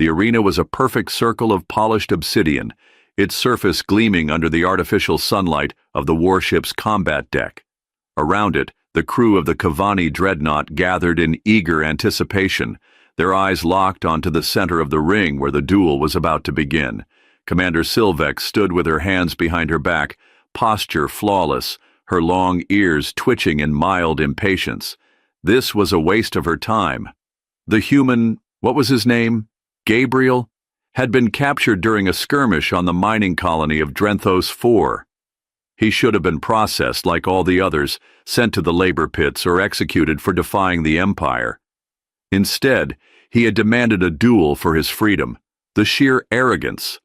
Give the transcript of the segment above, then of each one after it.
The arena was a perfect circle of polished obsidian, its surface gleaming under the artificial sunlight of the warship's combat deck. Around it, the crew of the Kavani dreadnought gathered in eager anticipation, their eyes locked onto the center of the ring where the duel was about to begin. Commander Sylvex stood with her hands behind her back, posture flawless, her long ears twitching in mild impatience. This was a waste of her time. The human, what was his name? Gabriel? Had been captured during a skirmish on the mining colony of Drenthos 4. He should have been processed like all the others, sent to the labor pits or executed for defying the Empire. Instead, he had demanded a duel for his freedom. The sheer arrogance.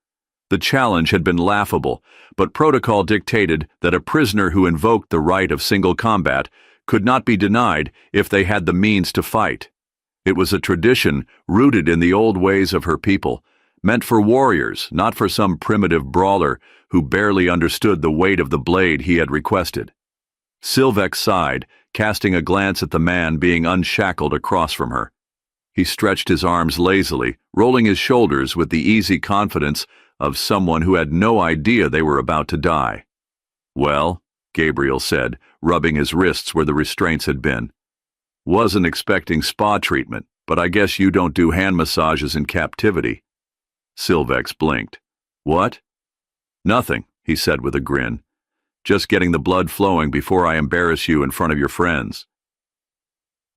The challenge had been laughable, but protocol dictated that a prisoner who invoked the right of single combat could not be denied if they had the means to fight. It was a tradition rooted in the old ways of her people, meant for warriors, not for some primitive brawler who barely understood the weight of the blade he had requested. Sylvex sighed, casting a glance at the man being unshackled across from her. He stretched his arms lazily, rolling his shoulders with the easy confidence of someone who had no idea they were about to die. "Well," Gabriel said, rubbing his wrists where the restraints had been. "Wasn't expecting spa treatment, but I guess you don't do hand massages in captivity." Sylvex blinked. "What?" "Nothing," he said with a grin. "Just getting the blood flowing before I embarrass you in front of your friends."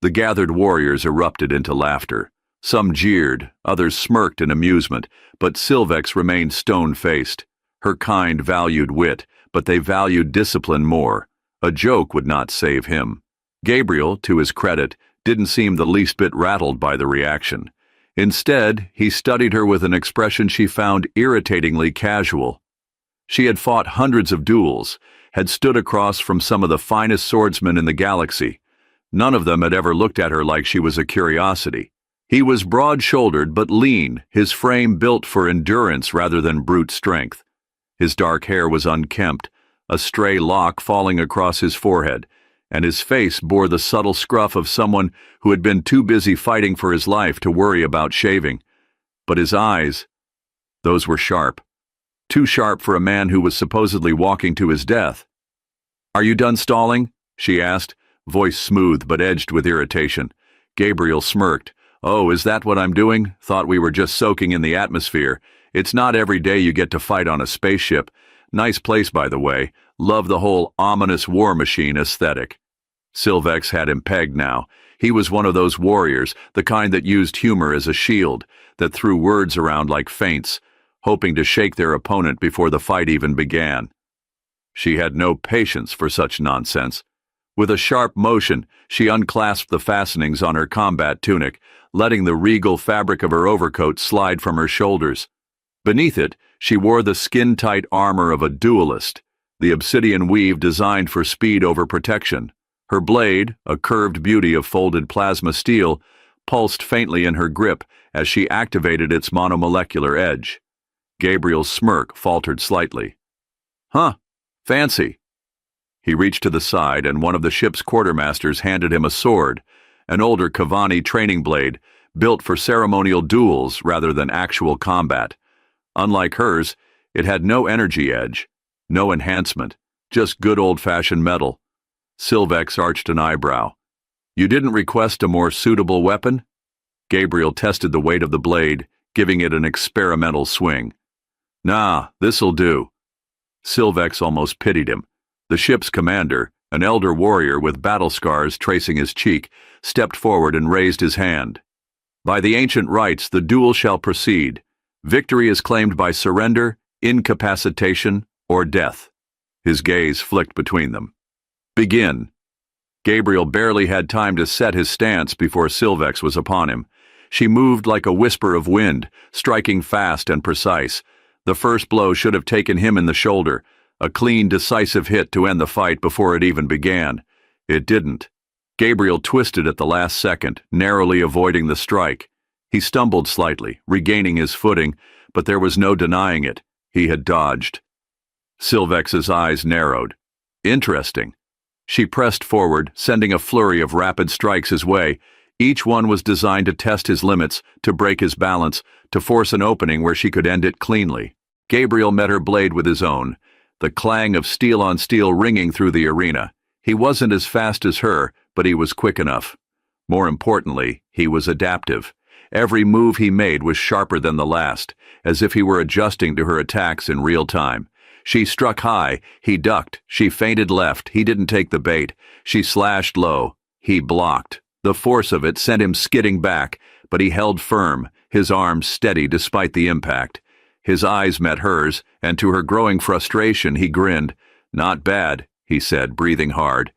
The gathered warriors erupted into laughter. Some jeered, others smirked in amusement, but Sylvex remained stone-faced. Her kind valued wit, but they valued discipline more. A joke would not save him. Gabriel, to his credit, didn't seem the least bit rattled by the reaction. Instead, he studied her with an expression she found irritatingly casual. She had fought hundreds of duels, had stood across from some of the finest swordsmen in the galaxy. None of them had ever looked at her like she was a curiosity. He was broad-shouldered but lean, his frame built for endurance rather than brute strength. His dark hair was unkempt, a stray lock falling across his forehead, and his face bore the subtle scruff of someone who had been too busy fighting for his life to worry about shaving. But his eyes, those were sharp. Too sharp for a man who was supposedly walking to his death. "Are you done stalling?" she asked, voice smooth but edged with irritation. Gabriel smirked. "Oh, is that what I'm doing? Thought we were just soaking in the atmosphere. It's not every day you get to fight on a spaceship. Nice place, by the way. Love the whole ominous war machine aesthetic." Sylvex had him pegged now. He was one of those warriors, the kind that used humor as a shield, that threw words around like feints, hoping to shake their opponent before the fight even began. She had no patience for such nonsense. With a sharp motion, she unclasped the fastenings on her combat tunic, letting the regal fabric of her overcoat slide from her shoulders. Beneath it, she wore the skin-tight armor of a duelist, the obsidian weave designed for speed over protection. Her blade, a curved beauty of folded plasma steel, pulsed faintly in her grip as she activated its monomolecular edge. Gabriel's smirk faltered slightly. "Huh, fancy." He reached to the side, and one of the ship's quartermasters handed him a sword, an older Kavani training blade, built for ceremonial duels rather than actual combat. Unlike hers, it had no energy edge, no enhancement, just good old-fashioned metal. Sylvex arched an eyebrow. "You didn't request a more suitable weapon?" Gabriel tested the weight of the blade, giving it an experimental swing. "Nah, this'll do." Sylvex almost pitied him. The ship's commander, an elder warrior with battle scars tracing his cheek, stepped forward and raised his hand. "By the ancient rites, the duel shall proceed. Victory is claimed by surrender, incapacitation, or death." His gaze flicked between them. "Begin." Gabriel barely had time to set his stance before Sylvex was upon him. She moved like a whisper of wind, striking fast and precise. The first blow should have taken him in the shoulder, a clean, decisive hit to end the fight before it even began. It didn't. Gabriel twisted at the last second, narrowly avoiding the strike. He stumbled slightly, regaining his footing, but there was no denying it. He had dodged. Sylvex's eyes narrowed. Interesting. She pressed forward, sending a flurry of rapid strikes his way, Each one was designed to test his limits, to break his balance, to force an opening where she could end it cleanly. Gabriel met her blade with his own, the clang of steel on steel ringing through the arena. He wasn't as fast as her, but he was quick enough. More importantly, he was adaptive. Every move he made was sharper than the last, as if he were adjusting to her attacks in real time. She struck high, he ducked. She feinted left, he didn't take the bait. She slashed low, he blocked. The force of it sent him skidding back, but he held firm, his arms steady despite the impact. His eyes met hers, and to her growing frustration he grinned. "Not bad," he said, breathing hard.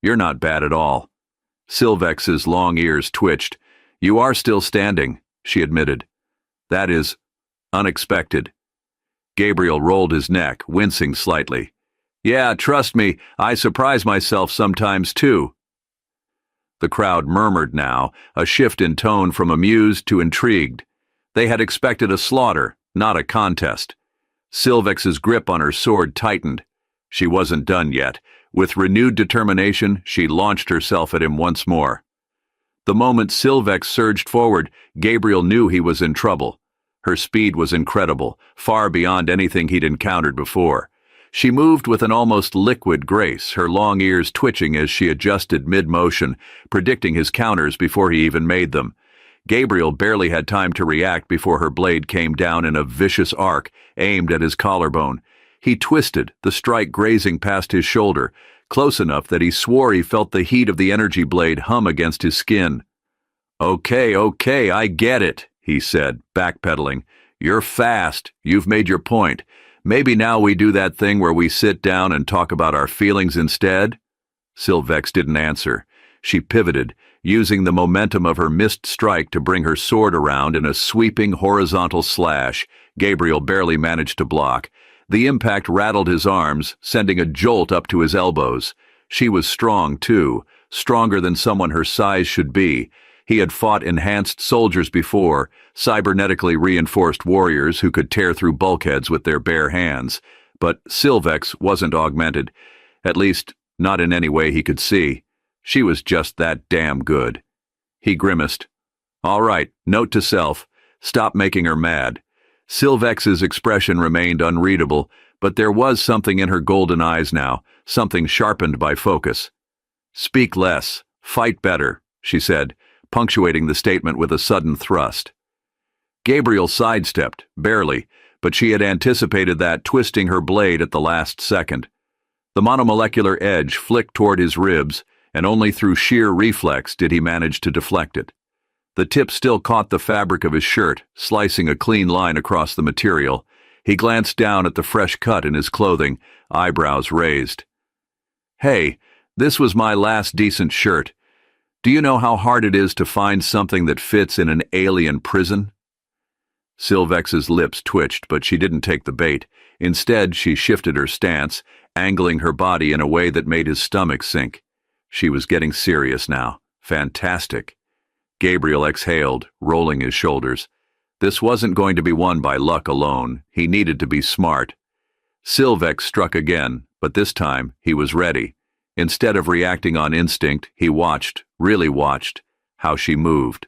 "You're not bad at all." Silvex's long ears twitched. "You are still standing," she admitted. "That is unexpected." Gabriel rolled his neck, wincing slightly. "Yeah, trust me, I surprise myself sometimes too." The crowd murmured now, a shift in tone from amused to intrigued. They had expected a slaughter, not a contest. Silvex's grip on her sword tightened. She wasn't done yet. With renewed determination, she launched herself at him once more. The moment Silvex surged forward, Gabriel knew he was in trouble. Her speed was incredible, far beyond anything he'd encountered before. She moved with an almost liquid grace, her long ears twitching as she adjusted mid-motion, predicting his counters before he even made them. Gabriel barely had time to react before her blade came down in a vicious arc, aimed at his collarbone. He twisted, the strike grazing past his shoulder, close enough that he swore he felt the heat of the energy blade hum against his skin. Okay, I get it," he said, backpedaling. "You're fast. You've made your point. Maybe now we do that thing where we sit down and talk about our feelings instead?" Silvex didn't answer. She pivoted, using the momentum of her missed strike to bring her sword around in a sweeping horizontal slash. Gabriel barely managed to block. The impact rattled his arms, sending a jolt up to his elbows. She was strong, too, stronger than someone her size should be. He had fought enhanced soldiers before, cybernetically reinforced warriors who could tear through bulkheads with their bare hands. But Silvex wasn't augmented, at least not in any way he could see. She was just that damn good. He grimaced. "All right, note to self, stop making her mad." Silvex's expression remained unreadable, but there was something in her golden eyes now, something sharpened by focus. "Speak less, fight better," she said, punctuating the statement with a sudden thrust. Gabriel sidestepped, barely, but she had anticipated that, twisting her blade at the last second. The monomolecular edge flicked toward his ribs, and only through sheer reflex did he manage to deflect it. The tip still caught the fabric of his shirt, slicing a clean line across the material. He glanced down at the fresh cut in his clothing, eyebrows raised. "Hey, this was my last decent shirt. Do you know how hard it is to find something that fits in an alien prison?" Silvex's lips twitched, but she didn't take the bait. Instead, she shifted her stance, angling her body in a way that made his stomach sink. She was getting serious now. Fantastic. Gabriel exhaled, rolling his shoulders. This wasn't going to be won by luck alone. He needed to be smart. Silvex struck again, but this time he was ready. Instead of reacting on instinct, he watched, really watched, how she moved.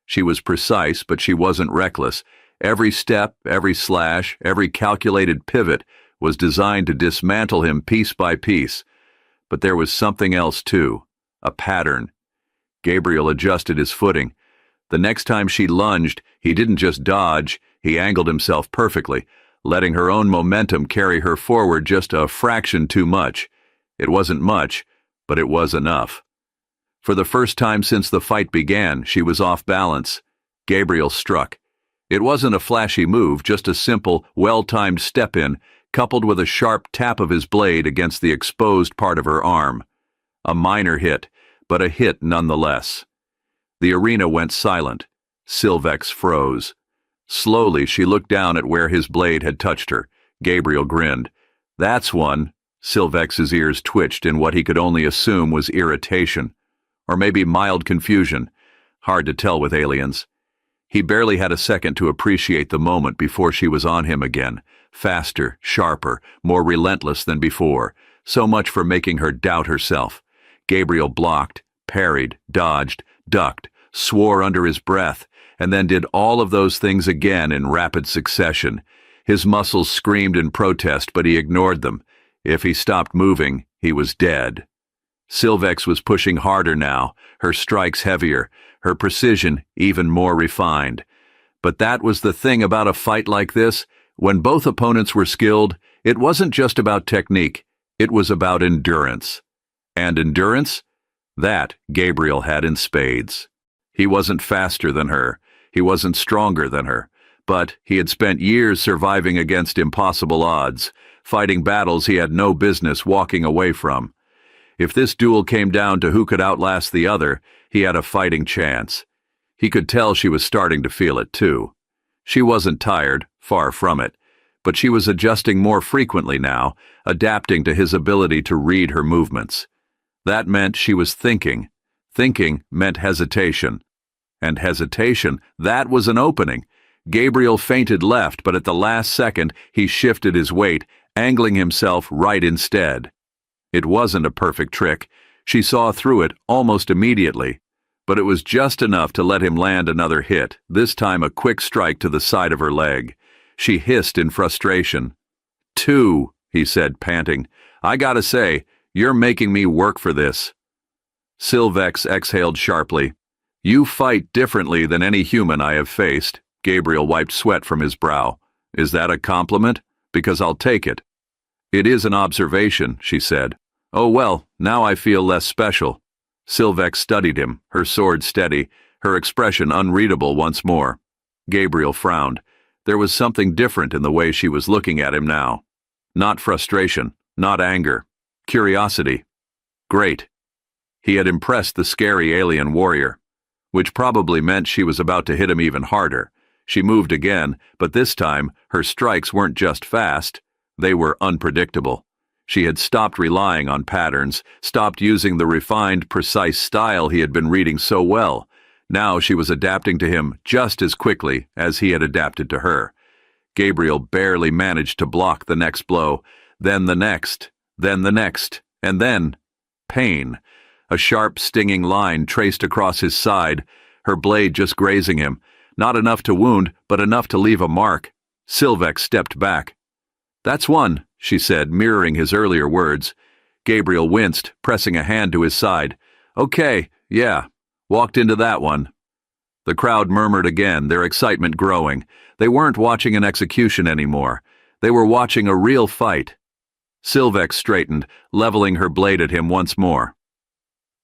She was precise, but she wasn't reckless. Every step, every slash, every calculated pivot was designed to dismantle him piece by piece. But there was something else too, a pattern. Gabriel adjusted his footing. The next time she lunged, he didn't just dodge, he angled himself perfectly, letting her own momentum carry her forward just a fraction too much. It wasn't much, but it was enough. For the first time since the fight began, she was off balance. Gabriel struck. It wasn't a flashy move, just a simple, well-timed step-in, coupled with a sharp tap of his blade against the exposed part of her arm. A minor hit, but a hit nonetheless. The arena went silent. Silvex froze. Slowly, she looked down at where his blade had touched her. Gabriel grinned. "That's one." Silvex's ears twitched in what he could only assume was irritation. Or maybe mild confusion. Hard to tell with aliens. He barely had a second to appreciate the moment before she was on him again. Faster, sharper, more relentless than before. So much for making her doubt herself. Gabriel blocked, parried, dodged, ducked, swore under his breath, and then did all of those things again in rapid succession. His muscles screamed in protest, but he ignored them. If he stopped moving, he was dead. Sylvex was pushing harder now, her strikes heavier, her precision even more refined. But that was the thing about a fight like this. When both opponents were skilled, it wasn't just about technique, it was about endurance. And endurance? That Gabriel had in spades. He wasn't faster than her, he wasn't stronger than her, but he had spent years surviving against impossible odds, fighting battles he had no business walking away from. If this duel came down to who could outlast the other, he had a fighting chance. He could tell she was starting to feel it too. She wasn't tired, far from it, but she was adjusting more frequently now, adapting to his ability to read her movements. That meant she was thinking. Thinking meant hesitation. And hesitation, that was an opening. Gabriel feinted left, but at the last second, he shifted his weight, angling himself right instead. It wasn't a perfect trick. She saw through it almost immediately, but it was just enough to let him land another hit, this time a quick strike to the side of her leg. She hissed in frustration. "Two," he said, panting. "I gotta say, you're making me work for this." Sylvex exhaled sharply. "You fight differently than any human I have faced." Gabriel wiped sweat from his brow. "Is that a compliment? Because I'll take it." "It is an observation," she said. "Oh well, now I feel less special." Sylvex studied him, her sword steady, her expression unreadable once more. Gabriel frowned. There was something different in the way she was looking at him now. Not frustration, not anger. Curiosity. Great. He had impressed the scary alien warrior, which probably meant she was about to hit him even harder. She moved again, but this time her strikes weren't just fast, they were unpredictable. She had stopped relying on patterns, stopped using the refined, precise style he had been reading so well. Now she was adapting to him just as quickly as he had adapted to her. Gabriel barely managed to block the next blow, then the next, then the next, and then pain. A sharp, stinging line traced across his side, her blade just grazing him. Not enough to wound, but enough to leave a mark. Sylvex stepped back. "That's one," she said, mirroring his earlier words. Gabriel winced, pressing a hand to his side. "Okay, yeah, walked into that one." The crowd murmured again, their excitement growing. They weren't watching an execution anymore. They were watching a real fight. Sylvex straightened, leveling her blade at him once more.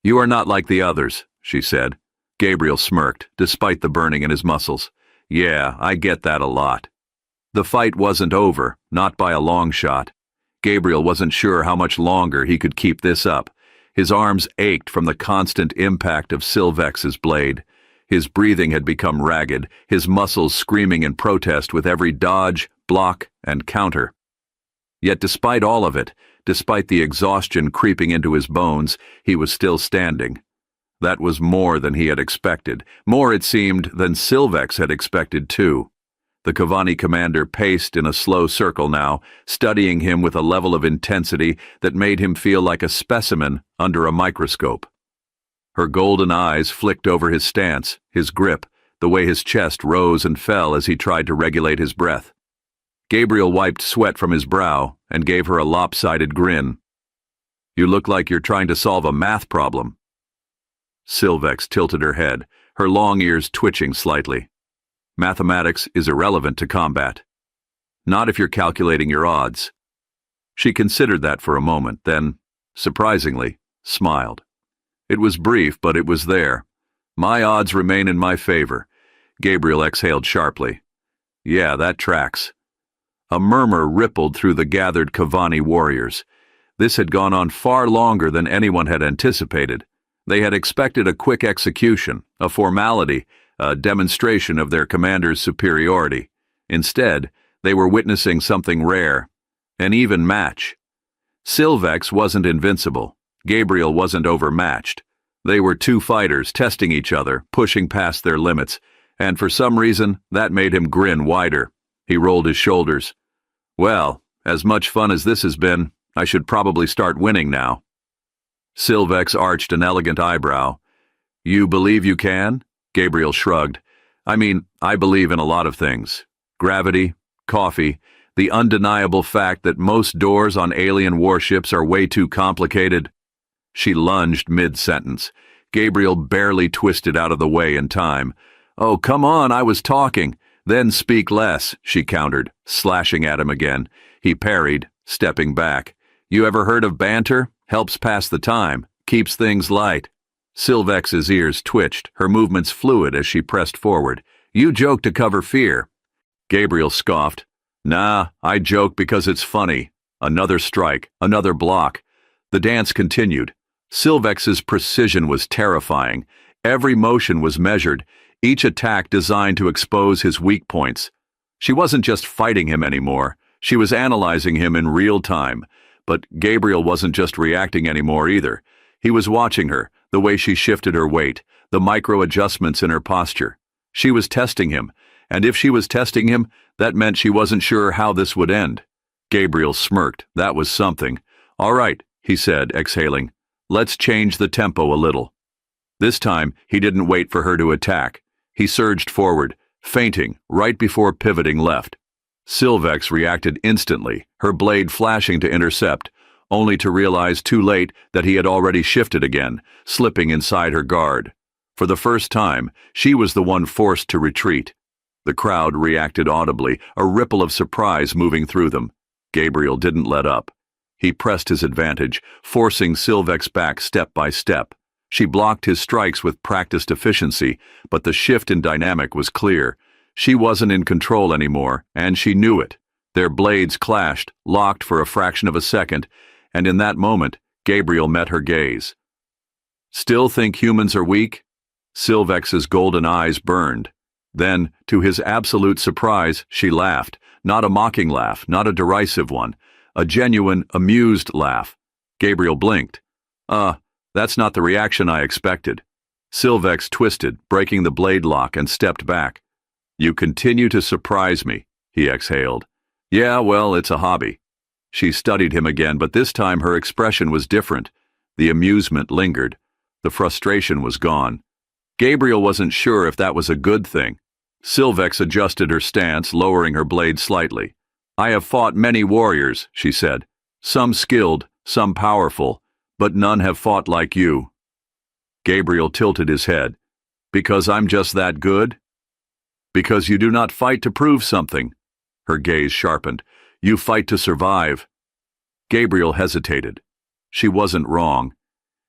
"You are not like the others," she said. Gabriel smirked, despite the burning in his muscles. "Yeah, I get that a lot." The fight wasn't over, not by a long shot. Gabriel wasn't sure how much longer he could keep this up. His arms ached from the constant impact of Sylvex's blade. His breathing had become ragged, his muscles screaming in protest with every dodge, block, and counter. Yet despite all of it, despite the exhaustion creeping into his bones, he was still standing. That was more than he had expected, more, it seemed, than Sylvex had expected too. The Kavani commander paced in a slow circle now, studying him with a level of intensity that made him feel like a specimen under a microscope. Her golden eyes flicked over his stance, his grip, the way his chest rose and fell as he tried to regulate his breath. Gabriel wiped sweat from his brow and gave her a lopsided grin. "You look like you're trying to solve a math problem." Sylvex tilted her head, her long ears twitching slightly. "Mathematics is irrelevant to combat. Not if you're calculating your odds." She considered that for a moment, then, surprisingly, smiled. It was brief, but it was there. "My odds remain in my favor." Gabriel exhaled sharply. "Yeah, that tracks." A murmur rippled through the gathered Kavani warriors. This had gone on far longer than anyone had anticipated. They had expected a quick execution, a formality, a demonstration of their commander's superiority. Instead, they were witnessing something rare, an even match. Sylvex wasn't invincible. Gabriel wasn't overmatched. They were two fighters testing each other, pushing past their limits, and for some reason, that made him grin wider. He rolled his shoulders. "Well, as much fun as this has been, I should probably start winning now." Sylvex arched an elegant eyebrow. "You believe you can?" Gabriel shrugged. I mean, I believe in a lot of things. Gravity, coffee, the undeniable fact that most doors on alien warships are way too complicated. She lunged mid-sentence. Gabriel barely twisted out of the way in time. Oh, come on, I was talking. Then speak less, she countered, slashing at him again. He parried, stepping back. You ever heard of banter? Helps pass the time, keeps things light. Silvex's ears twitched, her movements fluid as she pressed forward. You joke to cover fear. Gabriel scoffed. Nah, I joke because it's funny. Another strike, another block. The dance continued. Silvex's precision was terrifying. Every motion was measured, each attack designed to expose his weak points. She wasn't just fighting him anymore, she was analyzing him in real time. But Gabriel wasn't just reacting anymore either. He was watching her, the way she shifted her weight, the micro-adjustments in her posture. She was testing him, and if she was testing him, that meant she wasn't sure how this would end. Gabriel smirked. That was something. All right, he said, exhaling. Let's change the tempo a little. This time, he didn't wait for her to attack. He surged forward, feinting right before pivoting left. Silvex reacted instantly, her blade flashing to intercept, only to realize too late that he had already shifted again, slipping inside her guard. For the first time, she was the one forced to retreat. The crowd reacted audibly, a ripple of surprise moving through them. Gabriel didn't let up. He pressed his advantage, forcing Silvex back step by step. She blocked his strikes with practiced efficiency, but the shift in dynamic was clear. She wasn't in control anymore, and she knew it. Their blades clashed, locked for a fraction of a second, and in that moment, Gabriel met her gaze. Still think humans are weak? Silvex's golden eyes burned. Then, to his absolute surprise, she laughed. Not a mocking laugh, not a derisive one. A genuine, amused laugh. Gabriel blinked. That's not the reaction I expected. Silvex twisted, breaking the blade lock, and stepped back. You continue to surprise me, he exhaled. Yeah, well, it's a hobby. She studied him again, but this time her expression was different. The amusement lingered. The frustration was gone. Gabriel wasn't sure if that was a good thing. Silvex adjusted her stance, lowering her blade slightly. I have fought many warriors, she said. Some skilled, some powerful, but none have fought like you. Gabriel tilted his head. Because I'm just that good? Because you do not fight to prove something. Her gaze sharpened. You fight to survive. Gabriel hesitated. She wasn't wrong.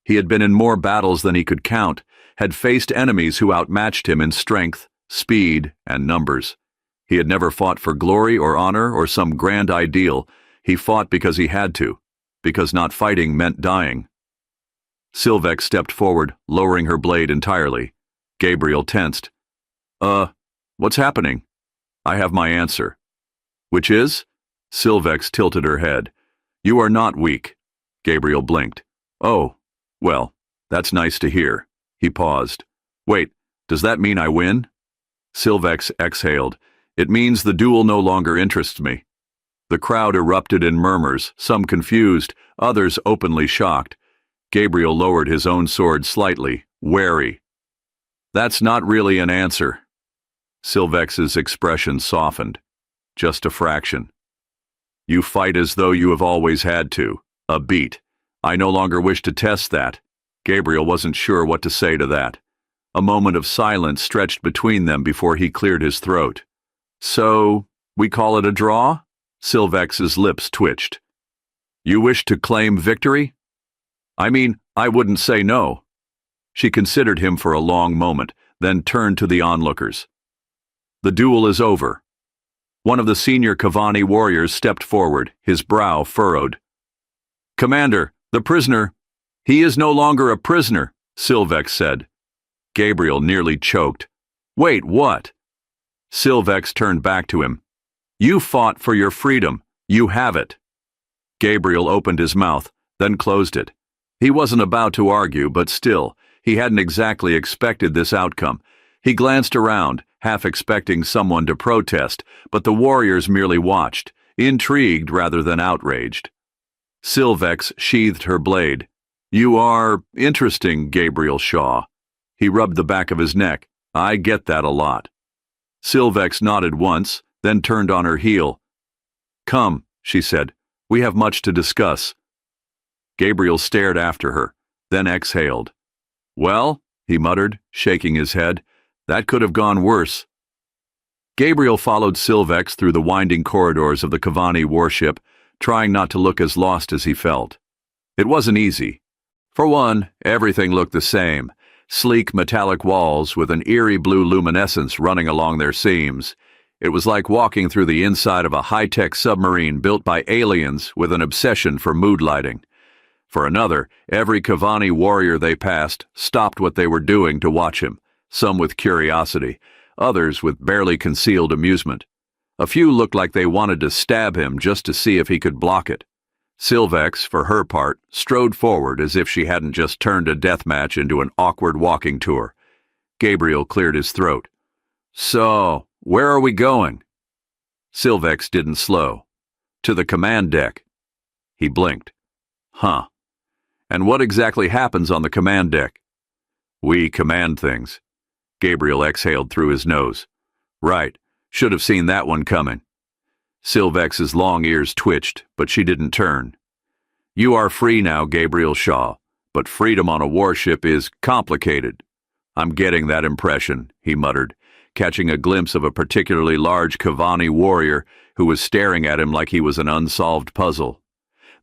He had been in more battles than he could count, had faced enemies who outmatched him in strength, speed, and numbers. He had never fought for glory or honor or some grand ideal. He fought because he had to, because not fighting meant dying. Silvex stepped forward, lowering her blade entirely. Gabriel tensed. What's happening? I have my answer. Which is? Silvex tilted her head. You are not weak. Gabriel blinked. Oh, well, that's nice to hear. He paused. Wait, does that mean I win? Silvex exhaled. It means the duel no longer interests me. The crowd erupted in murmurs, some confused, others openly shocked. Gabriel lowered his own sword slightly, wary. That's not really an answer. Silvex's expression softened. Just a fraction. You fight as though you have always had to. A beat. I no longer wish to test that. Gabriel wasn't sure what to say to that. A moment of silence stretched between them before he cleared his throat. So, we call it a draw? Silvex's lips twitched. You wish to claim victory? I mean, I wouldn't say no. She considered him for a long moment, then turned to the onlookers. The duel is over. One of the senior Kavani warriors stepped forward, his brow furrowed. Commander, the prisoner. He is no longer a prisoner, Silvex said. Gabriel nearly choked. Wait, what? Silvex turned back to him. You fought for your freedom. You have it. Gabriel opened his mouth, then closed it. He wasn't about to argue, but still, he hadn't exactly expected this outcome. He glanced around, half expecting someone to protest, but the warriors merely watched, intrigued rather than outraged. Silvex sheathed her blade. You are interesting, Gabriel Shaw. He rubbed the back of his neck. I get that a lot. Sylvex nodded once, then turned on her heel. Come, she said. We have much to discuss. Gabriel stared after her, then exhaled. Well, he muttered, shaking his head, that could have gone worse. Gabriel followed Sylvex through the winding corridors of the Cavani warship, trying not to look as lost as he felt. It wasn't easy. For one, everything looked the same, sleek metallic walls with an eerie blue luminescence running along their seams. It was like walking through the inside of a high-tech submarine built by aliens with an obsession for mood lighting. For another, every Cavani warrior they passed stopped what they were doing to watch him, some with curiosity, others with barely concealed amusement. A few looked like they wanted to stab him just to see if he could block it. Sylvex, for her part, strode forward as if she hadn't just turned a deathmatch into an awkward walking tour. Gabriel cleared his throat. So, where are we going? Sylvex didn't slow. To the command deck. He blinked. Huh. And what exactly happens on the command deck? We command things. Gabriel exhaled through his nose. Right. Should have seen that one coming. Sylvex's long ears twitched, but she didn't turn. You are free now, Gabriel Shaw, but freedom on a warship is complicated. I'm getting that impression, he muttered, catching a glimpse of a particularly large Cavani warrior who was staring at him like he was an unsolved puzzle.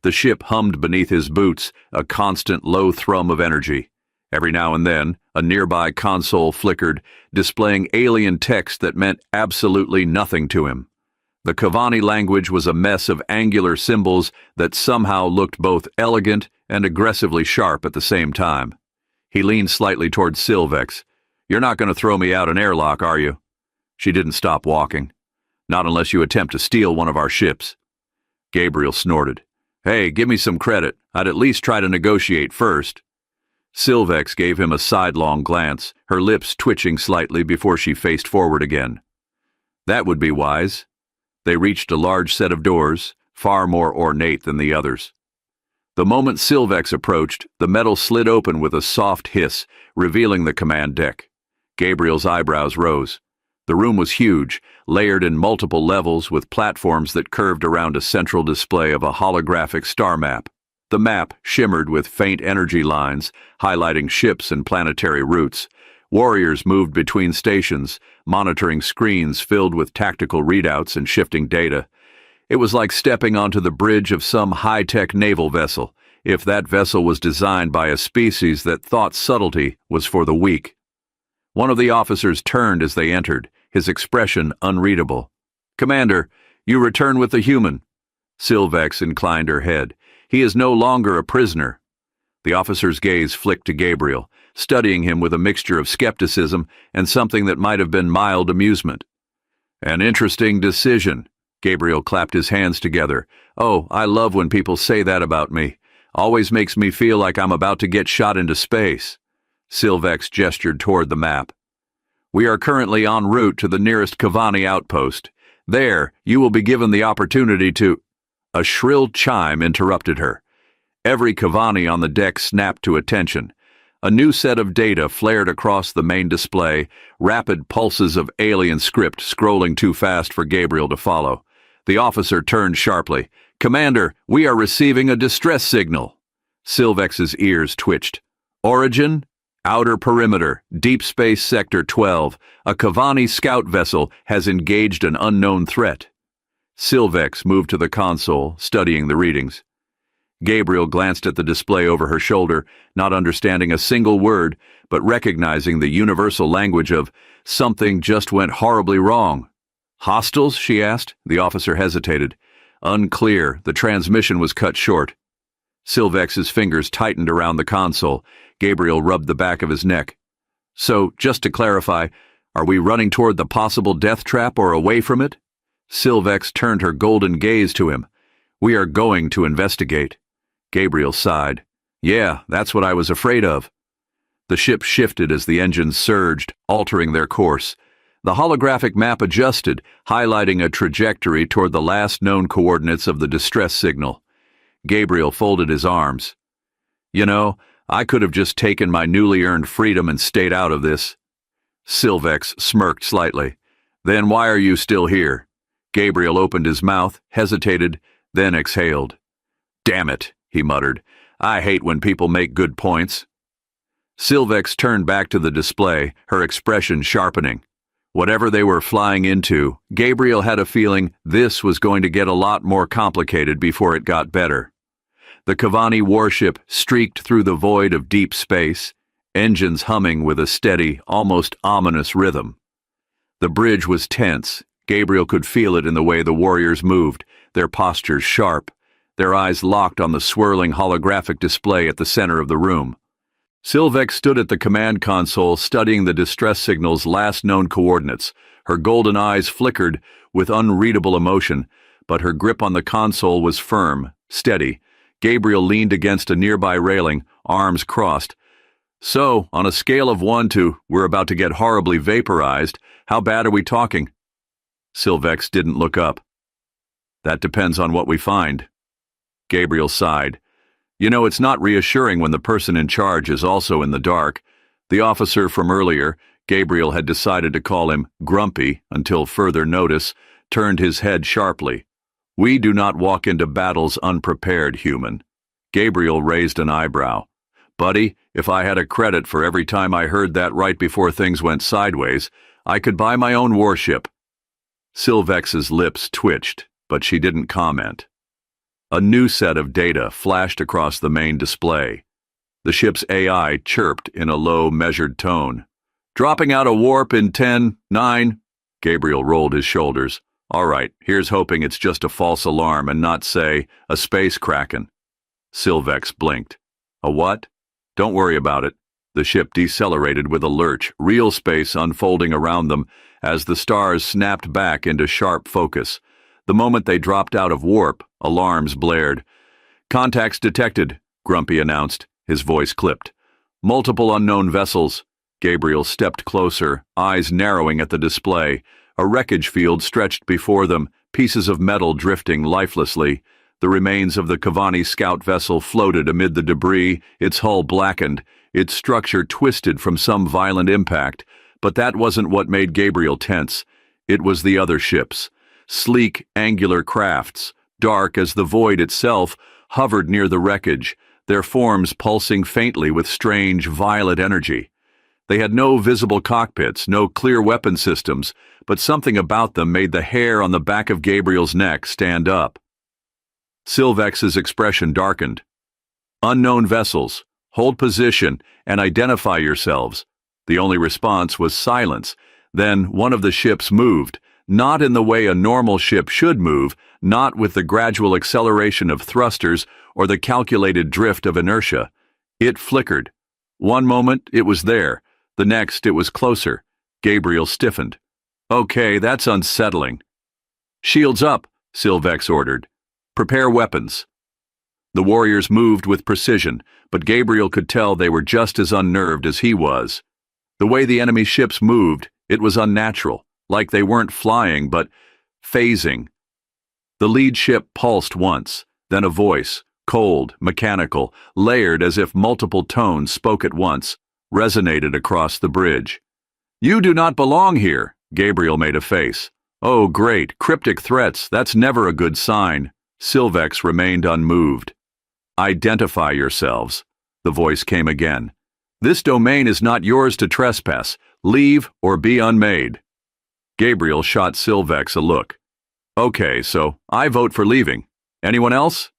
The ship hummed beneath his boots, a constant low thrum of energy. Every now and then, a nearby console flickered, displaying alien text that meant absolutely nothing to him. The Cavani language was a mess of angular symbols that somehow looked both elegant and aggressively sharp at the same time. He leaned slightly toward Sylvex. You're not going to throw me out an airlock, are you? She didn't stop walking. Not unless you attempt to steal one of our ships. Gabriel snorted. Hey, give me some credit. I'd at least try to negotiate first. Sylvex gave him a sidelong glance, her lips twitching slightly before she faced forward again. That would be wise. They reached a large set of doors, far more ornate than the others. The moment Sylvex approached, the metal slid open with a soft hiss, revealing the command deck. Gabriel's eyebrows rose. The room was huge, layered in multiple levels with platforms that curved around a central display of a holographic star map. The map shimmered with faint energy lines, highlighting ships and planetary routes. Warriors moved between stations, monitoring screens filled with tactical readouts and shifting data. It was like stepping onto the bridge of some high-tech naval vessel, if that vessel was designed by a species that thought subtlety was for the weak. One of the officers turned as they entered, his expression unreadable. Commander, you return with the human. Sylvex inclined her head. He is no longer a prisoner. The officer's gaze flicked to Gabriel, studying him with a mixture of skepticism and something that might have been mild amusement. An interesting decision. Gabriel clapped his hands together. Oh, I love when people say that about me. Always makes me feel like I'm about to get shot into space. Sylvex gestured toward the map. We are currently en route to the nearest Cavani outpost. There, you will be given the opportunity to... A shrill chime interrupted her. Every Cavani on the deck snapped to attention. A new set of data flared across the main display, rapid pulses of alien script scrolling too fast for Gabriel to follow. The officer turned sharply. Commander, we are receiving a distress signal. Sylvex's ears twitched. Origin? Outer perimeter, Deep Space Sector 12. A Cavani scout vessel has engaged an unknown threat. Sylvex moved to the console, studying the readings. Gabriel glanced at the display over her shoulder, not understanding a single word, but recognizing the universal language of something just went horribly wrong. Hostiles? She asked. The officer hesitated. Unclear. The transmission was cut short. Sylvex's fingers tightened around the console. Gabriel rubbed the back of his neck. So, just to clarify, are we running toward the possible death trap or away from it? Sylvex turned her golden gaze to him. We are going to investigate. Gabriel sighed. Yeah, that's what I was afraid of. The ship shifted as the engines surged, altering their course. The holographic map adjusted, highlighting a trajectory toward the last known coordinates of the distress signal. Gabriel folded his arms. You know, I could have just taken my newly earned freedom and stayed out of this. Silvex smirked slightly. Then why are you still here? Gabriel opened his mouth, hesitated, then exhaled. Damn it, he muttered. I hate when people make good points. Silvex turned back to the display, her expression sharpening. Whatever they were flying into, Gabriel had a feeling this was going to get a lot more complicated before it got better. The Cavani warship streaked through the void of deep space, engines humming with a steady, almost ominous rhythm. The bridge was tense. Gabriel could feel it in the way the warriors moved, their postures sharp, their eyes locked on the swirling holographic display at the center of the room. Silvex stood at the command console studying the distress signal's last known coordinates. Her golden eyes flickered with unreadable emotion, but her grip on the console was firm, steady. Gabriel leaned against a nearby railing, arms crossed. So, on a scale of 1 to, we're about to get horribly vaporized, how bad are we talking? Silvex didn't look up. That depends on what we find. Gabriel sighed. You know, it's not reassuring when the person in charge is also in the dark. The officer from earlier, Gabriel had decided to call him Grumpy until further notice, turned his head sharply. We do not walk into battles unprepared, human. Gabriel raised an eyebrow. Buddy, if I had a credit for every time I heard that right before things went sideways, I could buy my own warship. Silvex's lips twitched, but she didn't comment. A new set of data flashed across the main display. The ship's AI chirped in a low, measured tone. Dropping out a warp in 10, 9. Gabriel rolled his shoulders. All right, here's hoping it's just a false alarm and not, say, a space kraken. Silvex blinked. A what? Don't worry about it. The ship decelerated with a lurch, real space unfolding around them as the stars snapped back into sharp focus. The moment they dropped out of warp, alarms blared. Contacts detected, Grumpy announced, his voice clipped. Multiple unknown vessels. Gabriel stepped closer, eyes narrowing at the display. A wreckage field stretched before them, pieces of metal drifting lifelessly. The remains of the Cavani scout vessel floated amid the debris, its hull blackened, its structure twisted from some violent impact. But that wasn't what made Gabriel tense. It was the other ships. Sleek, angular crafts, dark as the void itself, hovered near the wreckage, their forms pulsing faintly with strange, violet energy. They had no visible cockpits, no clear weapon systems, but something about them made the hair on the back of Gabriel's neck stand up. Silvex's expression darkened. Unknown vessels, hold position and identify yourselves. The only response was silence. Then one of the ships moved, not in the way a normal ship should move, not with the gradual acceleration of thrusters or the calculated drift of inertia. It flickered. One moment it was there, the next it was closer. Gabriel stiffened. Okay, that's unsettling. Shields up, Silvex ordered. Prepare weapons. The warriors moved with precision, but Gabriel could tell they were just as unnerved as he was. The way the enemy ships moved, it was unnatural, like they weren't flying but phasing. The lead ship pulsed once, then a voice, cold, mechanical, layered as if multiple tones spoke at once, resonated across the bridge. You do not belong here, Gabriel made a face. Oh, great, cryptic threats, that's never a good sign. Silvex remained unmoved. Identify yourselves, the voice came again. This domain is not yours to trespass. Leave or be unmade. Gabriel shot Silvex a look. Okay, so I vote for leaving. Anyone else?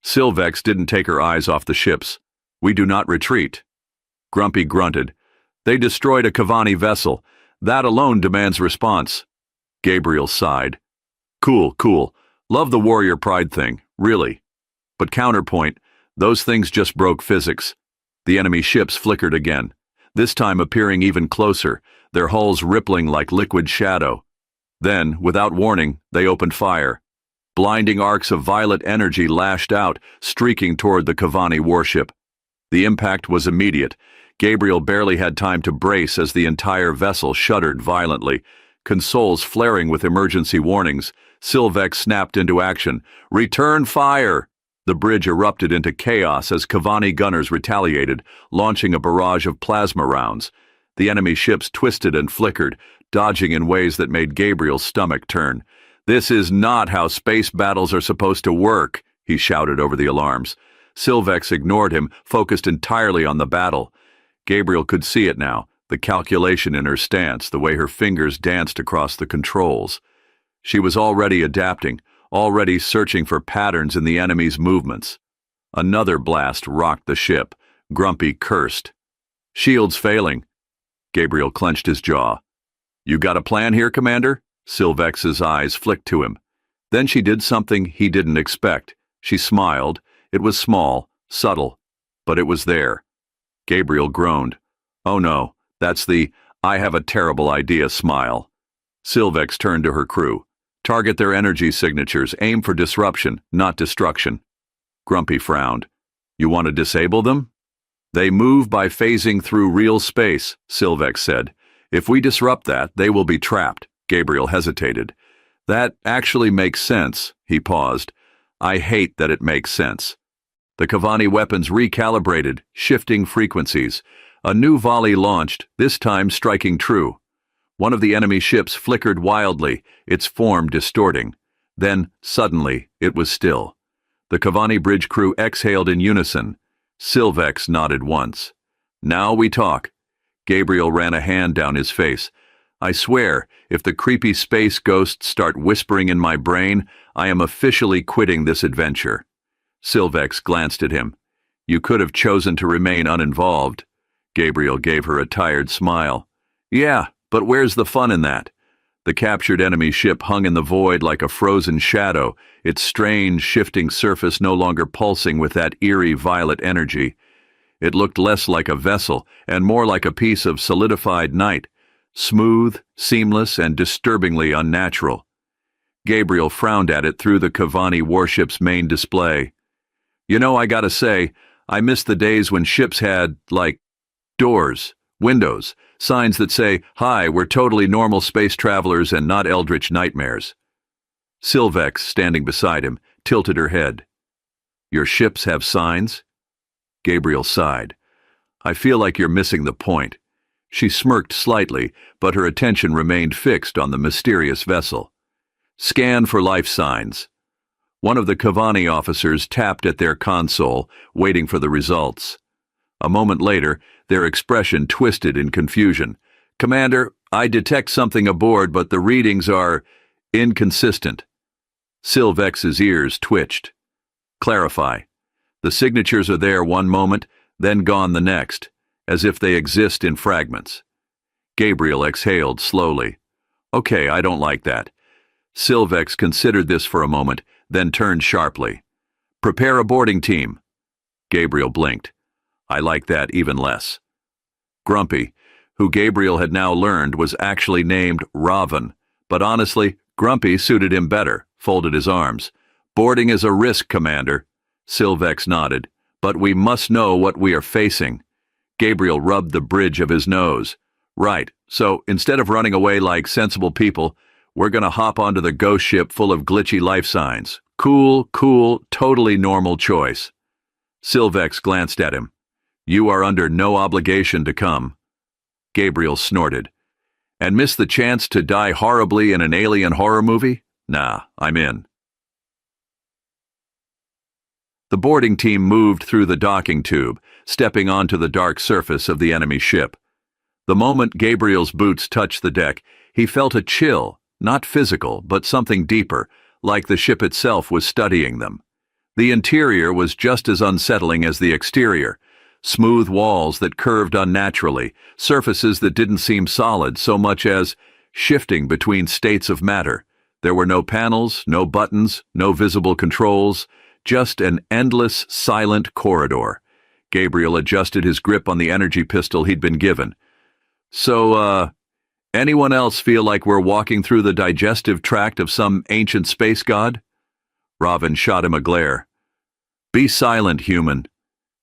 Silvex didn't take her eyes off the ships. We do not retreat. Grumpy grunted. They destroyed a Cavani vessel. That alone demands response. Gabriel sighed. Cool, cool. Love the warrior pride thing, really. But counterpoint, those things just broke physics. The enemy ships flickered again, this time appearing even closer, their hulls rippling like liquid shadow. Then, without warning, they opened fire. Blinding arcs of violet energy lashed out, streaking toward the Cavani warship. The impact was immediate. Gabriel barely had time to brace as the entire vessel shuddered violently. Consoles flaring with emergency warnings, Silvex snapped into action. Return fire! The bridge erupted into chaos as Cavani gunners retaliated, launching a barrage of plasma rounds. The enemy ships twisted and flickered, dodging in ways that made Gabriel's stomach turn. "This is not how space battles are supposed to work," he shouted over the alarms. Sylvex ignored him, focused entirely on the battle. Gabriel could see it now, the calculation in her stance, the way her fingers danced across the controls. She was already adapting, already searching for patterns in the enemy's movements. Another blast rocked the ship. Grumpy cursed. "Shields failing." Gabriel clenched his jaw. "You got a plan here, Commander?" Sylvex's eyes flicked to him. Then she did something he didn't expect. She smiled. It was small, subtle, but it was there. Gabriel groaned. "Oh no, that's the 'I have a terrible idea' smile." Sylvex turned to her crew. "Target their energy signatures. Aim for disruption, not destruction." Grumpy frowned. "You want to disable them?" "They move by phasing through real space," Sylvex said. "If we disrupt that, they will be trapped." Gabriel hesitated. "That actually makes sense." He paused. "I hate that it makes sense." The Kavani weapons recalibrated, shifting frequencies. A new volley launched, this time striking true. One of the enemy ships flickered wildly, its form distorting. Then, suddenly, it was still. The Kavani bridge crew exhaled in unison. Sylvex nodded once. "Now we talk." Gabriel ran a hand down his face. "I swear, if the creepy space ghosts start whispering in my brain, I am officially quitting this adventure." Sylvex glanced at him. "You could have chosen to remain uninvolved." Gabriel gave her a tired smile. "Yeah, but where's the fun in that?" The captured enemy ship hung in the void like a frozen shadow, its strange, shifting surface no longer pulsing with that eerie violet energy. It looked less like a vessel and more like a piece of solidified night, smooth, seamless, and disturbingly unnatural. Gabriel frowned at it through the Kavani warship's main display. "You know, I gotta say, I miss the days when ships had, like, doors, windows, signs that say, 'Hi, we're totally normal space travelers and not eldritch nightmares.'" Sylvex, standing beside him, tilted her head. "Your ships have signs?" Gabriel sighed. "I feel like you're missing the point." She smirked slightly, but her attention remained fixed on the mysterious vessel. "Scan for life signs." One of the Kavani officers tapped at their console, waiting for the results. A moment later, their expression twisted in confusion. "Commander, I detect something aboard, but the readings are inconsistent." Sylvex's ears twitched. "Clarify." "The signatures are there one moment, then gone the next, as if they exist in fragments." Gabriel exhaled slowly. "Okay, I don't like that." Sylvex considered this for a moment, then turned sharply. "Prepare a boarding team." Gabriel blinked. "I like that even less." Grumpy, who Gabriel had now learned was actually named Raven, but honestly, Grumpy suited him better, folded his arms. "Boarding is a risk, Commander." Sylvex nodded. "But we must know what we are facing." Gabriel rubbed the bridge of his nose. "Right, so instead of running away like sensible people, we're gonna hop onto the ghost ship full of glitchy life signs. Cool, totally normal choice." Sylvex glanced at him. "You are under no obligation to come." Gabriel snorted. "And miss the chance to die horribly in an alien horror movie? Nah, I'm in." The boarding team moved through the docking tube, stepping onto the dark surface of the enemy ship. The moment Gabriel's boots touched the deck, he felt a chill, not physical, but something deeper, like the ship itself was studying them. The interior was just as unsettling as the exterior. Smooth walls that curved unnaturally, surfaces that didn't seem solid so much as shifting between states of matter. There were no panels, no buttons, no visible controls, just an endless, silent corridor. Gabriel adjusted his grip on the energy pistol he'd been given. "So, anyone else feel like we're walking through the digestive tract of some ancient space god?" Raven shot him a glare. "Be silent, human."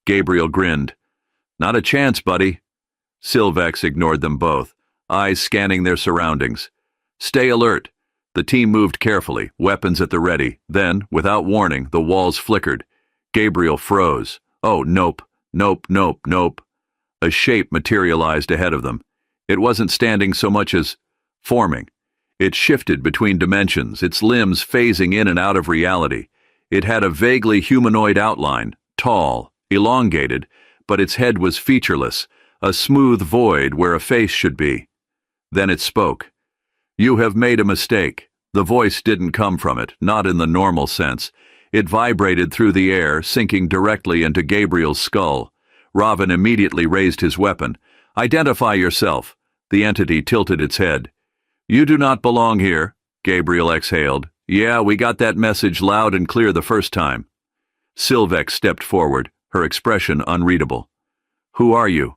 Gabriel grinned. "Not a chance, buddy." Sylvex ignored them both, eyes scanning their surroundings. "Stay alert." The team moved carefully, weapons at the ready. Then, without warning, the walls flickered. Gabriel froze. "Oh, nope. A shape materialized ahead of them. It wasn't standing so much as forming. It shifted between dimensions, its limbs phasing in and out of reality. It had a vaguely humanoid outline, tall, elongated, but its head was featureless, a smooth void where a face should be. Then it spoke. "You have made a mistake." The voice didn't come from it, not in the normal sense. It vibrated through the air, sinking directly into Gabriel's skull. Raven immediately raised his weapon. "Identify yourself." The entity tilted its head. "You do not belong here," Gabriel exhaled. "Yeah, we got that message loud and clear the first time." Sylvex stepped forward, her expression unreadable. "Who are you?"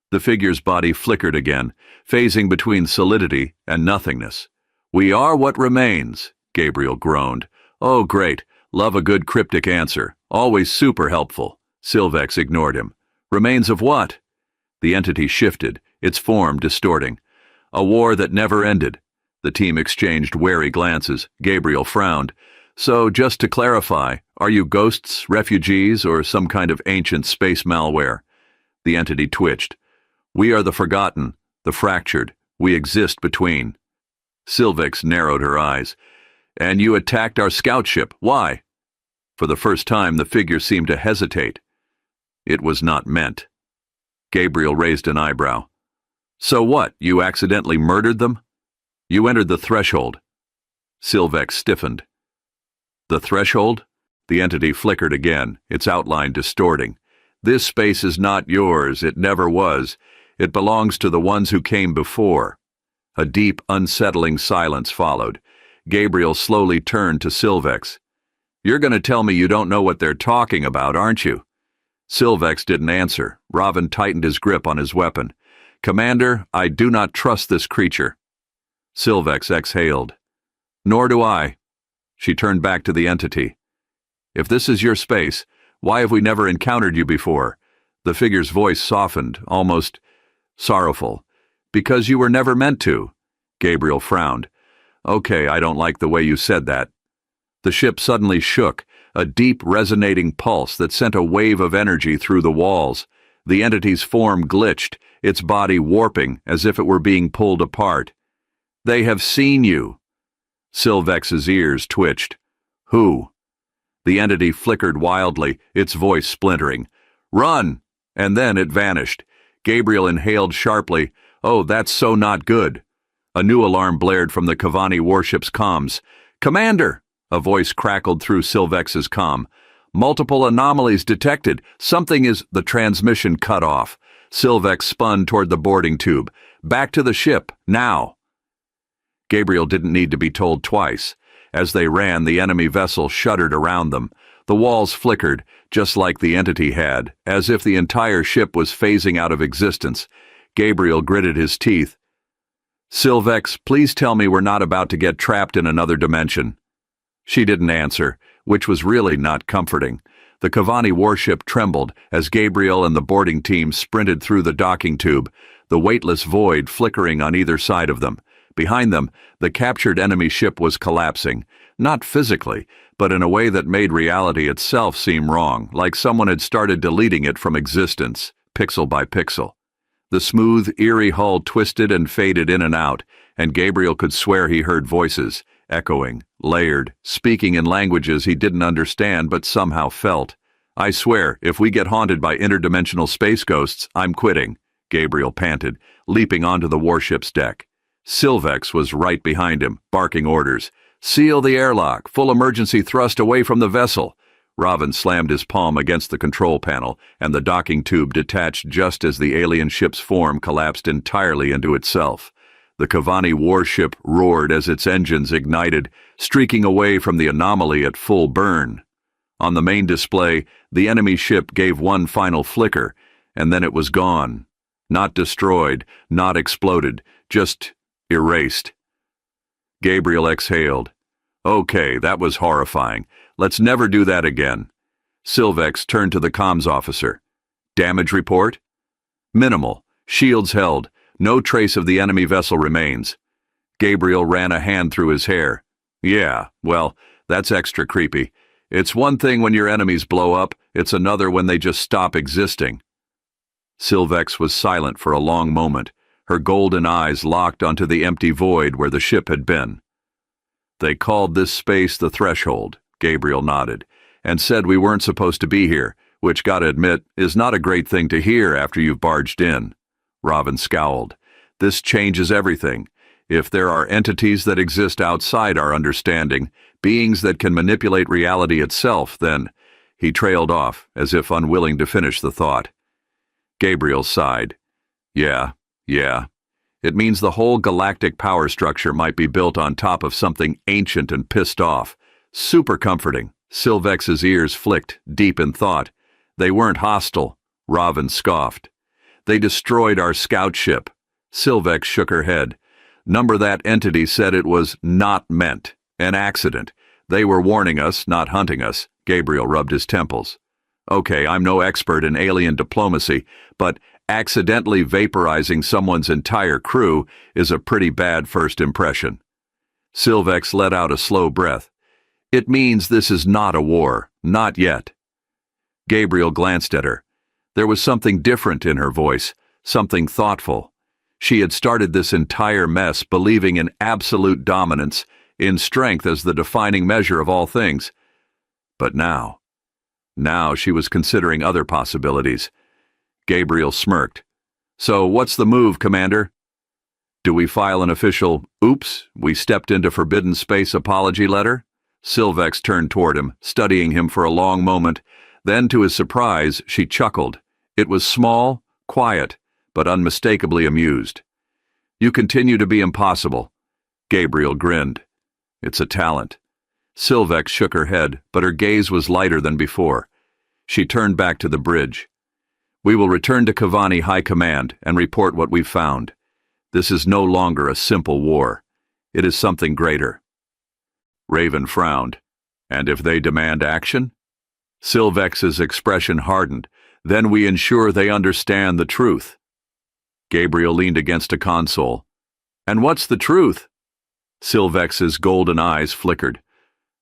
The figure's body flickered again, phasing between solidity and nothingness. "We are what remains," Gabriel groaned. "Oh, great. Love a good cryptic answer. Always super helpful." Sylvex ignored him. "Remains of what?" The entity shifted, its form distorting. "A war that never ended." The team exchanged wary glances. Gabriel frowned. "So, just to clarify, are you ghosts, refugees, or some kind of ancient space malware?" The entity twitched. "We are the forgotten, the fractured. We exist between." Sylvex narrowed her eyes. "And you attacked our scout ship. Why?" For the first time, the figure seemed to hesitate. It was not meant. Gabriel raised an eyebrow. "So what, you accidentally murdered them?" "You entered the threshold." Sylvex stiffened. "The threshold?" The entity flickered again, its outline distorting. "This space is not yours. It never was. It belongs to the ones who came before." A deep, unsettling silence followed. Gabriel slowly turned to Sylvex. "You're going to tell me you don't know what they're talking about, aren't you?" Sylvex didn't answer. Raven tightened his grip on his weapon. "Commander, I do not trust this creature." Sylvex exhaled. "Nor do I." She turned back to the entity. "If this is your space, why have we never encountered you before?" The figure's voice softened, almost sorrowful. "Because you were never meant to." Gabriel frowned. "Okay, I don't like the way you said that." The ship suddenly shook, a deep resonating pulse that sent a wave of energy through the walls. The entity's form glitched, its body warping as if it were being pulled apart. "They have seen you." Sylvex's ears twitched. "Who?" The entity flickered wildly, its voice splintering. "Run!" And then it vanished. Gabriel inhaled sharply. "Oh, that's so not good." A new alarm blared from the Cavani warship's comms. "Commander!" A voice crackled through Sylvex's comm. "Multiple anomalies detected. Something is—" The transmission cut off. Sylvex spun toward the boarding tube. "Back to the ship, now!" Gabriel didn't need to be told twice. As they ran, the enemy vessel shuddered around them. The walls flickered, just like the entity had, as if the entire ship was phasing out of existence. Gabriel gritted his teeth. "Sylvex, please tell me we're not about to get trapped in another dimension." She didn't answer, which was really not comforting. The Cavani warship trembled as Gabriel and the boarding team sprinted through the docking tube, the weightless void flickering on either side of them. Behind them, the captured enemy ship was collapsing, not physically, but in a way that made reality itself seem wrong, like someone had started deleting it from existence, pixel by pixel. The smooth, eerie hull twisted and faded in and out, and Gabriel could swear he heard voices, echoing, layered, speaking in languages he didn't understand but somehow felt. "I swear, if we get haunted by interdimensional space ghosts, I'm quitting," Gabriel panted, leaping onto the warship's deck. Sylvex was right behind him, barking orders. "Seal the airlock, full emergency thrust away from the vessel." Raven slammed his palm against the control panel, and the docking tube detached just as the alien ship's form collapsed entirely into itself. The Cavani warship roared as its engines ignited, streaking away from the anomaly at full burn. On the main display, the enemy ship gave one final flicker, and then it was gone. Not destroyed, not exploded, just erased. Gabriel exhaled. "Okay, that was horrifying. Let's never do that again." Sylvex turned to the comms officer. "Damage report?" "Minimal. Shields held. No trace of the enemy vessel remains." Gabriel ran a hand through his hair. "Yeah, well, that's extra creepy. It's one thing when your enemies blow up, it's another when they just stop existing." Sylvex was silent for a long moment, her golden eyes locked onto the empty void where the ship had been. "They called this space the threshold," Gabriel nodded, "and said we weren't supposed to be here, which, gotta admit, is not a great thing to hear after you've barged in." Robin scowled. "This changes everything. If there are entities that exist outside our understanding, beings that can manipulate reality itself, then—" He trailed off, as if unwilling to finish the thought. Gabriel sighed. Yeah. It means the whole galactic power structure might be built on top of something ancient and pissed off. Super comforting." Silvex's ears flicked, deep in thought. "They weren't hostile," Robin scoffed. "They destroyed our scout ship." Silvex shook her head. "Number that entity said it was not meant, an accident. They were warning us, not hunting us." Gabriel rubbed his temples. "Okay, I'm no expert in alien diplomacy, but accidentally vaporizing someone's entire crew is a pretty bad first impression." Silvex let out a slow breath. "It means this is not a war, not yet." Gabriel glanced at her. There was something different in her voice, something thoughtful. She had started this entire mess believing in absolute dominance, in strength as the defining measure of all things. But now she was considering other possibilities. Gabriel smirked. "So what's the move, Commander?" "Do we file an official, 'oops, we stepped into forbidden space' apology letter?" Silvex turned toward him, studying him for a long moment. Then, to his surprise, she chuckled. It was small, quiet, but unmistakably amused. "You continue to be impossible." Gabriel grinned. "It's a talent." Silvex shook her head, but her gaze was lighter than before. She turned back to the bridge. "We will return to Kavani High Command and report what we've found. This is no longer a simple war. It is something greater." Raven frowned. "And if they demand action?" Silvex's expression hardened. "Then we ensure they understand the truth." Gabriel leaned against a console. "And what's the truth?" Silvex's golden eyes flickered.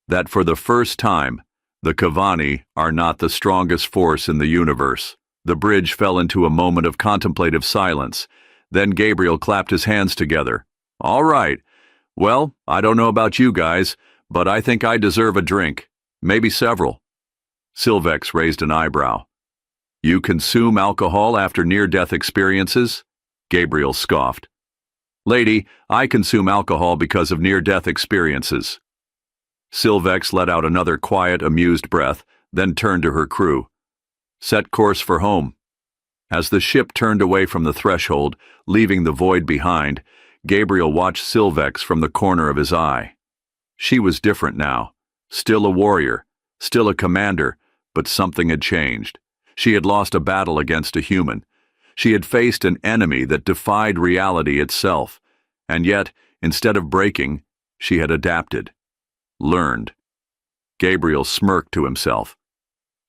"That for the first time, the Kavani are not the strongest force in the universe." The bridge fell into a moment of contemplative silence. Then Gabriel clapped his hands together. "All right. Well, I don't know about you guys, but I think I deserve a drink. Maybe several." Silvex raised an eyebrow. "You consume alcohol after near-death experiences?" Gabriel scoffed. "Lady, I consume alcohol because of near-death experiences." Silvex let out another quiet, amused breath, then turned to her crew. "Set course for home." As the ship turned away from the threshold, leaving the void behind, Gabriel watched Silvex from the corner of his eye. She was different now. Still a warrior, still a commander, but something had changed. She had lost a battle against a human. She had faced an enemy that defied reality itself. And yet, instead of breaking, she had adapted. Learned. Gabriel smirked to himself.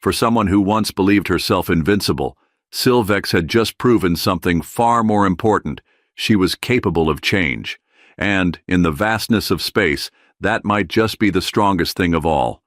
For someone who once believed herself invincible, Silvex had just proven something far more important. She was capable of change. And, in the vastness of space, that might just be the strongest thing of all.